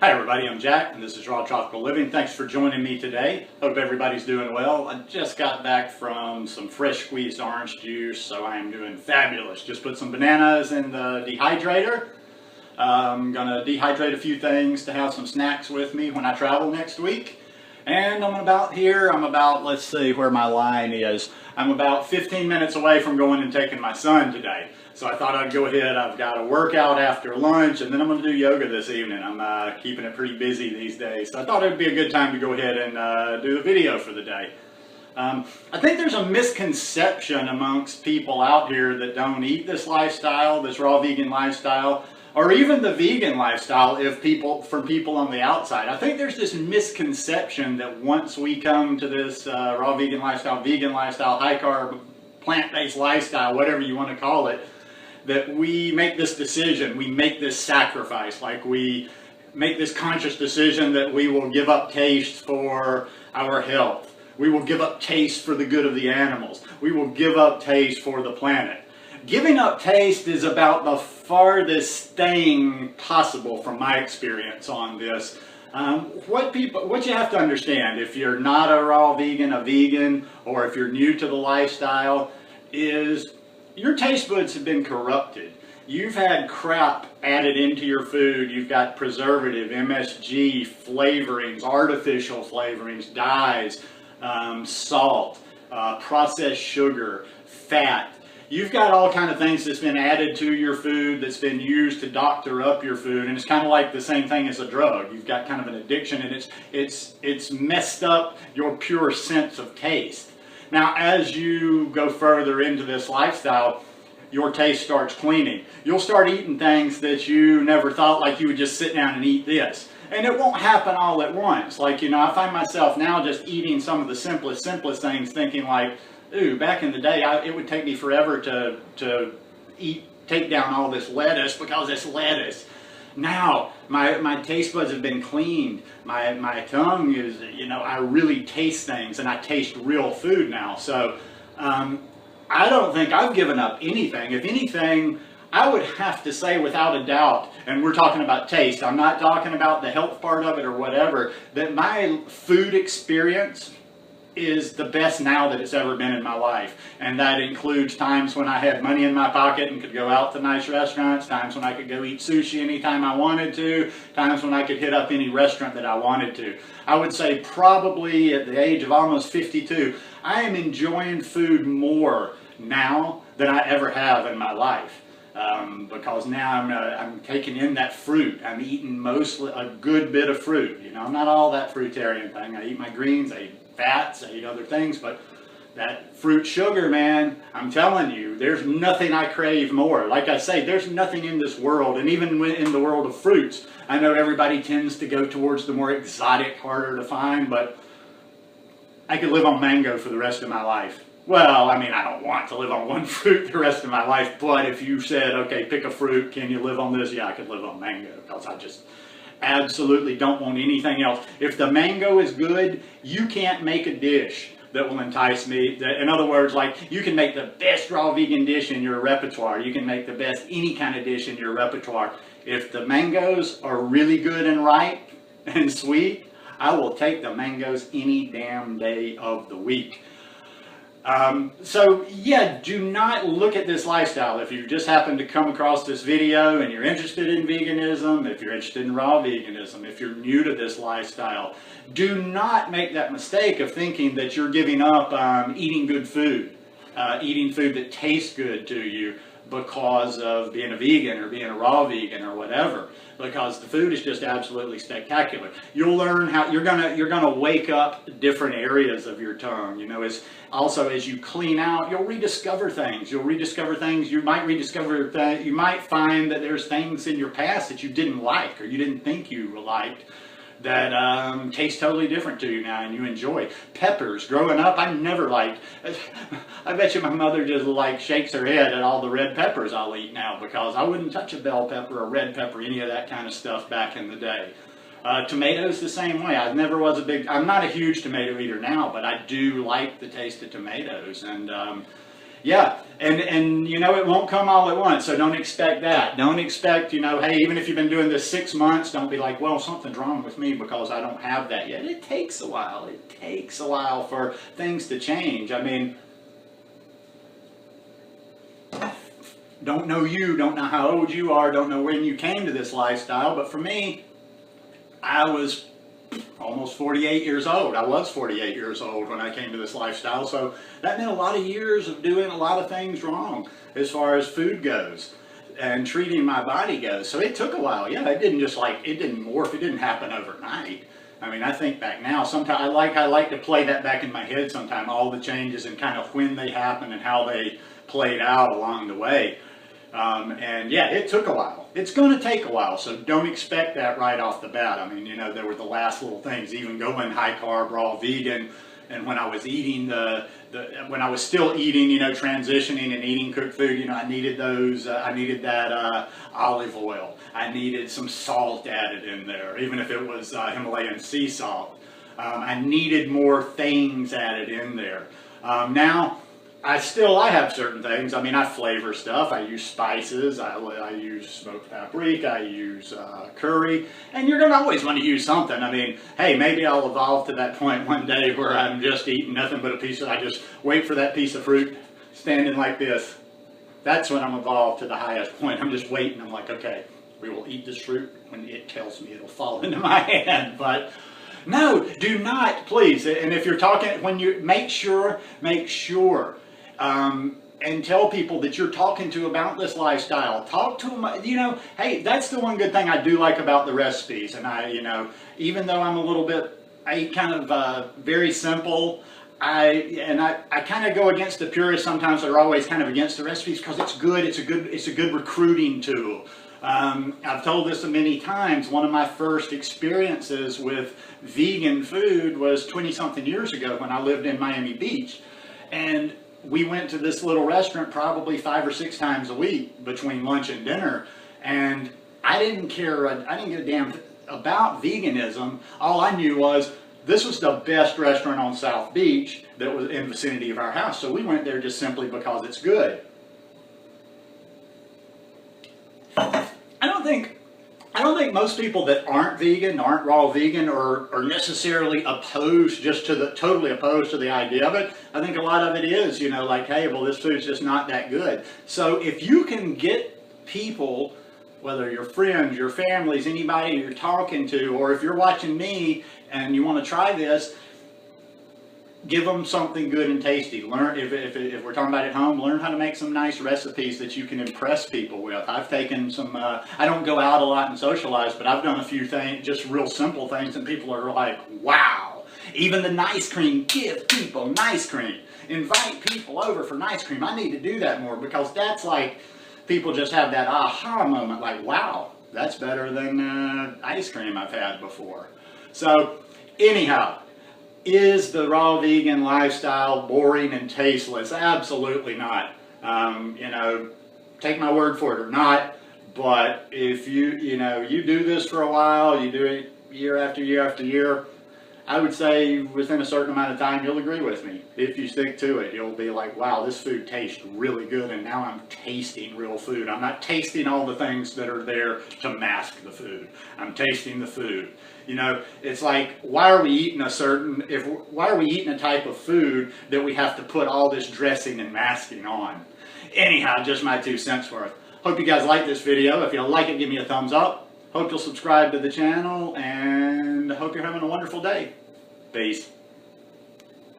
Hi everybody, I'm Jack and this is Raw Tropical Living. Thanks for joining me today. Hope everybody's doing well. I just got back from some fresh squeezed orange juice, so I am doing fabulous. Just put some bananas in the dehydrator. I'm gonna dehydrate a few things to have some snacks with me when I travel next week. And I'm about, let's see where my line is. I'm about 15 minutes away from going and taking my son today. So I thought I'd go ahead. I've got a workout after lunch, and then I'm going to do yoga this evening. I'm keeping it pretty busy these days. So I thought it would be a good time to go ahead and do the video for the day. I think there's a misconception amongst people out here that don't eat this lifestyle, this raw vegan lifestyle, or even the vegan lifestyle from people on the outside. I think there's this misconception that once we come to this raw vegan lifestyle, high carb, plant-based lifestyle, whatever you want to call it, that we make this decision, we make this sacrifice, like we make this conscious decision that we will give up taste for our health. We will give up taste for the good of the animals. We will give up taste for the planet. Giving up taste is about the farthest thing possible from my experience on this. What you have to understand, if you're not a raw vegan, a vegan, or if you're new to the lifestyle, is your taste buds have been corrupted. You've had crap added into your food. You've got preservative, MSG, flavorings, artificial flavorings, dyes, salt, processed sugar, fat. You've got all kind of things that's been added to your food that's been used to doctor up your food, and it's kind of like the same thing as a drug. You've got kind of an addiction, and it's messed up your pure sense of taste. Now, as you go further into this lifestyle, your taste starts cleaning. You'll start eating things that you never thought, like you would just sit down and eat this. And it won't happen all at once. Like, I find myself now just eating some of the simplest things, thinking like, ooh, back in the day, it would take me forever to take down all this lettuce because it's lettuce. Now, my taste buds have been cleaned. My tongue is, I really taste things, and I taste real food now. So, I don't think I've given up anything. If anything, I would have to say without a doubt, and we're talking about taste, I'm not talking about the health part of it or whatever, that my food experience is the best now that it's ever been in my life. And that includes times when I had money in my pocket and could go out to nice restaurants, times when I could go eat sushi anytime I wanted to, times when I could hit up any restaurant that I wanted to. I would say probably at the age of almost 52, I am enjoying food more now than I ever have in my life. Because now I'm taking in that fruit. I'm eating mostly a good bit of fruit. I'm not all that fruitarian thing. I eat my greens, I eat fats, I eat other things, but that fruit sugar, man, I'm telling you, there's nothing I crave more. Like I say, there's nothing in this world, and even in the world of fruits, I know everybody tends to go towards the more exotic, harder to find, but I could live on mango for the rest of my life. Well, I don't want to live on one fruit the rest of my life, but if you said, okay, pick a fruit, can you live on this? Yeah, I could live on mango, because I just absolutely don't want anything else. If the mango is good, you can't make a dish that will entice me. In other words, like, you can make the best raw vegan dish in your repertoire. You can make the best any kind of dish in your repertoire. If the mangoes are really good and ripe and sweet, I will take the mangoes any damn day of the week. So yeah, do not look at this lifestyle. If you just happen to come across this video and you're interested in veganism, if you're interested in raw veganism, if you're new to this lifestyle, do not make that mistake of thinking that you're giving up eating good food, eating food that tastes good to you because of being a vegan or being a raw vegan or whatever, because the food is just absolutely spectacular. You'll learn how you're gonna wake up different areas of your tongue. As you clean out, you'll rediscover things. You might find that there's things in your past that you didn't like or you didn't think you liked that taste totally different to you now and you enjoy. Peppers, growing up, I never liked. I bet you my mother just shakes her head at all the red peppers I'll eat now, because I wouldn't touch a bell pepper, a red pepper, any of that kind of stuff back in the day. Tomatoes the same way. I'm not a huge tomato eater now, but I do like the taste of tomatoes. And Yeah, and you know, it won't come all at once, so don't expect that. Don't expect, you know, hey, even if you've been doing this 6 months, don't be like, well, something's wrong with me because I don't have that yet. It takes a while. It takes a while for things to change. I mean, don't know you, don't know how old you are, don't know when you came to this lifestyle, but for me, I was almost 48 years old. I was 48 years old when I came to this lifestyle, so that meant a lot of years of doing a lot of things wrong as far as food goes and treating my body goes. So it took a while. Yeah, it didn't just like, it didn't morph, it didn't happen overnight. I mean, I think back now, sometimes I like to play that back in my head sometime, all the changes and kind of when they happened and how they played out along the way. And yeah, it took a while. It's going to take a while, so don't expect that right off the bat. I mean, you know, there were the last little things, even going high carb, raw vegan, and when I was eating when I was still eating, you know, transitioning and eating cooked food, you know, I needed those, I needed that olive oil. I needed some salt added in there, even if it was Himalayan sea salt. I needed more things added in there. Now, I have certain things. I mean, I flavor stuff. I use spices. I use smoked paprika. I use curry. And you're going to always want to use something. I mean, hey, maybe I'll evolve to that point one day where I'm just eating nothing but a piece of, I just wait for that piece of fruit standing like this. That's when I'm evolved to the highest point. I'm just waiting. I'm like, okay, we will eat this fruit when it tells me it'll fall into my hand. But no, do not, please. And if you're talking, when you make sure, and tell people that you're talking to about this lifestyle. Talk to them, you know, hey, that's the one good thing I do like about the recipes. And I, you know, even though I'm a little bit, I eat kind of very simple, I kind of go against the purists sometimes that are always kind of against the recipes because it's good, it's a good recruiting tool. I've told this many times, one of my first experiences with vegan food was 20-something years ago when I lived in Miami Beach. And we went to this little restaurant probably 5 or 6 times a week between lunch and dinner, and I didn't care, I didn't give a damn about veganism. All I knew was this was the best restaurant on South Beach that was in the vicinity of our house, so we went there just simply because it's good. I don't think most people that aren't vegan, aren't raw vegan, are necessarily opposed, totally opposed to the idea of it. I think a lot of it is, you know, like, hey, well, this food's just not that good. So if you can get people, whether your friends, your families, anybody you're talking to, or if you're watching me and you want to try this, give them something good and tasty. Learn, if we're talking about at home, learn how to make some nice recipes that you can impress people with. I've taken some, I don't go out a lot and socialize, but I've done a few things, just real simple things, and people are like, wow. Even the nice cream, give people nice cream. Invite people over for nice cream. I need to do that more because that's like, people just have that aha moment, like, wow, that's better than ice cream I've had before. So anyhow, is the raw vegan lifestyle boring and tasteless? Absolutely not. You know, take my word for it or not, but if you know, you do this for a while, you do it year after year after year, I would say within a certain amount of time, you'll agree with me. If you stick to it, you'll be like, wow, this food tastes really good, and now I'm tasting real food. I'm not tasting all the things that are there to mask the food. I'm tasting the food. You know, it's like, why are we eating why are we eating a type of food that we have to put all this dressing and masking on? Anyhow, just my 2 cents worth. Hope you guys like this video. If you like it, give me a thumbs up. Hope you'll subscribe to the channel, and hope you're having a wonderful day. Peace.